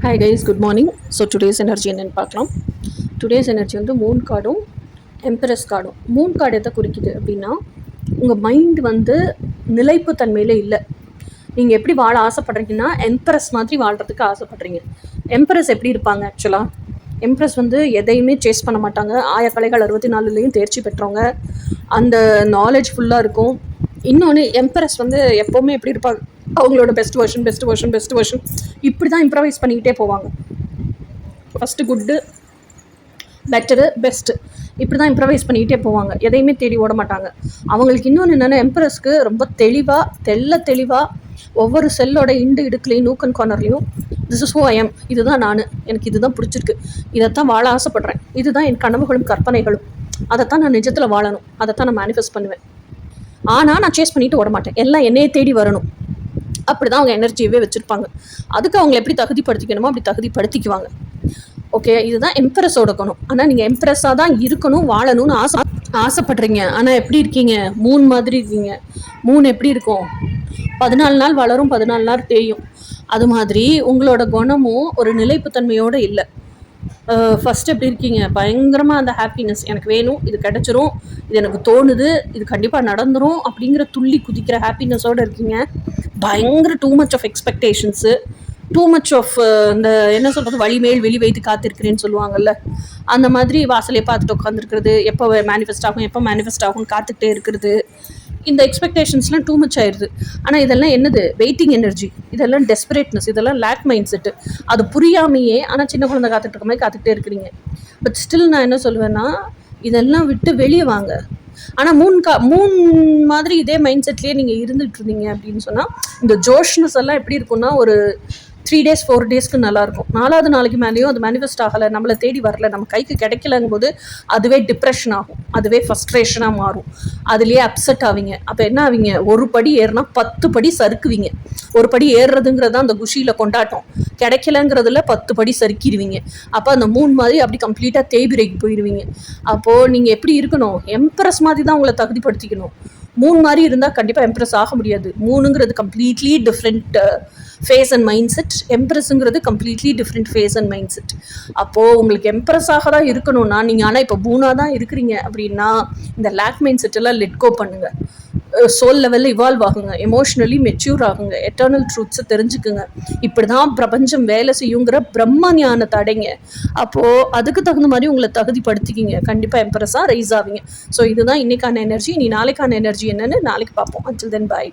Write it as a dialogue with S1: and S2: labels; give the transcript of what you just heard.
S1: Hi guys, good morning. So today's energy என்னன்னு பார்க்கலாம். Today's energy வந்து மூன் கார்டும் எம்பரஸ் கார்டும். மூன் கார்டு எதை குறிக்குது அப்படின்னா, உங்கள் மைண்ட் வந்து நிலைப்பு தன்மையில் இல்லை. நீங்கள் எப்படி வாழ ஆசைப்படுறீங்கன்னா எம்பரஸ் மாதிரி வாழ்கிறதுக்கு ஆசைப்படுறீங்க. எம்பரஸ் எப்படி இருப்பாங்க ஆக்சுவலாக? எம்ப்ரஸ் வந்து எதையுமே சேஸ் பண்ண மாட்டாங்க. ஆயக்கலைகள் 64லேயும் தேர்ச்சி பெற்றவங்க. அந்த நாலேஜ் ஃபுல்லாக இருக்கும். இன்னொன்று எம்பரஸ் வந்து எப்போவுமே எப்படி இருப்பாங்க, அவங்களோட பெஸ்ட் வெர்ஷன் இப்படி தான் இம்ப்ரவைஸ் பண்ணிக்கிட்டே போவாங்க. ஃபஸ்ட்டு குட்டு, பெட்டரு, பெஸ்ட்டு இப்படி தான் இம்ப்ரவைஸ் பண்ணிக்கிட்டே போவாங்க. எதையுமே தேடி ஓட மாட்டாங்க. அவங்களுக்கு இன்னொன்று என்னென்னா, எம்பரஸ்க்கு ரொம்ப தெளிவாக ஒவ்வொரு செல்லோட இடுக்குலையும் நூக்கன் கார்னர்லையும் this is who I am, இதுதான் நான், எனக்கு இதுதான் பிடிச்சிருக்கு, இதைத்தான் வாழ ஆசைப்பட்றேன், இதுதான் என் கனவுகளும் கற்பனைகளும், அதைத்தான் நான் நிஜத்தில் வாழணும், அதைத்தான் நான் மேனிஃபெஸ்ட் பண்ணுவேன். ஆனால் நான் சேஸ் பண்ணிட்டு ஓட மாட்டேன், எல்லாம் என்னையே தேடி வரணும். அப்படி தான் அவங்க எனர்ஜியவே வச்சுருப்பாங்க. அதுக்கு அவங்களை எப்படி தகுதிப்படுத்திக்கணுமோ அப்படி தகுதிப்படுத்திக்குவாங்க. ஓகே, இதுதான் எம்ப்ரஸோட குணம். ஆனால் நீங்கள் எம்ப்ரஸாக தான் இருக்கணும், வாழணும்னு ஆசைப்படுறீங்க. ஆனால் எப்படி இருக்கீங்க? மூன் மாதிரி இருக்கீங்க. மூன் எப்படி இருக்கும்? 14 நாள் வளரும், 14 நாள் தேயும். அது மாதிரி உங்களோட குணமும் ஒரு நிலைப்புத்தன்மையோடு இல்லை. ஃபஸ்ட்டு எப்படி இருக்கீங்க? பயங்கரமாக அந்த ஹாப்பினஸ், எனக்கு வேணும், இது கிடச்சிரும், இது எனக்கு தோணுது, இது கண்டிப்பாக நடந்துடும் அப்படிங்கிற துள்ளி குதிக்கிற ஹாப்பினஸோடு இருக்கீங்க. பயங்கர too much of expectations, too much of இந்த என்ன சொல்கிறது, வழிமேல் வெளி வைத்து காத்திருக்கிறேன்னு சொல்லுவாங்கள்ல, அந்த மாதிரி வாசலையே பார்த்துட்டு உட்காந்துருக்கிறது, எப்போ மேனிஃபெஸ்ட் ஆகும்னு காத்துக்கிட்டே இருக்கிறது. இந்த எக்ஸ்பெக்டேஷன்ஸ்லாம் டூ மச் ஆயிடுது. ஆனால் இதெல்லாம் என்னது? வெயிட்டிங் எனர்ஜி, இதெல்லாம் டெஸ்பரேட்னஸ், இதெல்லாம் லேக் மைண்ட் செட்டு. அது புரியாமையே ஆனால் சின்ன குழந்தை காத்துட்டு இருக்க மாதிரி காத்துக்கிட்டே இருக்கிறீங்க. பட் ஸ்டில் நான் என்ன சொல்லுவேன்னா, இதெல்லாம் விட்டு வெளியே வாங்க. ஆனால் மூன் மாதிரி இதே மைண்ட் செட்லேயே நீங்கள் இருந்துகிட்டு இருந்தீங்க அப்படின்னு சொன்னால், இந்த ஜோஷ்னஸ் எல்லாம் எப்படி இருக்குன்னா, ஒரு 3 days 4 daysக்கு நல்லாயிருக்கும். 4வது நாளைக்கு மேலேயும் அது மேனிஃபெஸ்ட் ஆகலை, நம்மளை தேடி வரல, நம்ம கைக்கு கிடைக்கலங்கும் போது அதுவே டிப்ரெஷன் ஆகும், அதுவே ஃப்ரஸ்ட்ரேஷனாக மாறும், அதுலேயே அப்செட் ஆவீங்க. அப்போ என்ன ஆவீங்க? ஒரு படி ஏறினா 10 படி சறுக்குவீங்க. ஒரு படி ஏறுறதுங்கிறது அந்த குஷியில் கொண்டாட்டம், கிடைக்கலங்கிறதுல 10 படி சறுக்கிடுவீங்க. அப்போ அந்த மூன் மாதிரி அப்படி கம்ப்ளீட்டாக தேய்பிரைக்கு போயிடுவீங்க. அப்போது நீங்கள் எப்படி இருக்கணும்? எம்ப்ரஸ் மாதிரி தான் உங்களை தகுதிப்படுத்திக்கணும். மூன் மாதிரி இருந்தால் கண்டிப்பாக எம்ப்ரஸ் ஆக முடியாது. மூணுங்கிறது completely different phase and mindset, எம்ப்ரஸுங்கிறது completely different phase and mindset. அப்போது உங்களுக்கு எம்ப்ரஸாக தான் இருக்கணும்னா நீங்கள், ஆனால் இப்போ பூனாக தான் இருக்கிறீங்க அப்படின்னா, இந்த லேக் மைண்ட் செட்டெல்லாம் லெட்கோ பண்ணுங்கள். சோல் லெவலில் இவால்வ் ஆகுங்க, எமோஷ்னலி மெச்சூர் ஆகுங்க, எட்டர்னல் ட்ரூத்ஸை தெரிஞ்சுக்குங்க. இப்படி தான் பிரபஞ்சம் வேலை செய்யுங்கிற பிரம்ம ஞானத்தை அடைங்க. அப்போது அதுக்கு தகுந்த மாதிரி உங்களை தகுதிப்படுத்திக்கிங்க, கண்டிப்பாக எம்ப்ரஸாக ரைஸ் ஆவீங்க. ஸோ இதுதான் இன்றைக்கான எனர்ஜி. நீ நாளைக்கான எனர்ஜி என்னன்னு நாளைக்கு பார்ப்போம். அன்டில் தென் பாய்.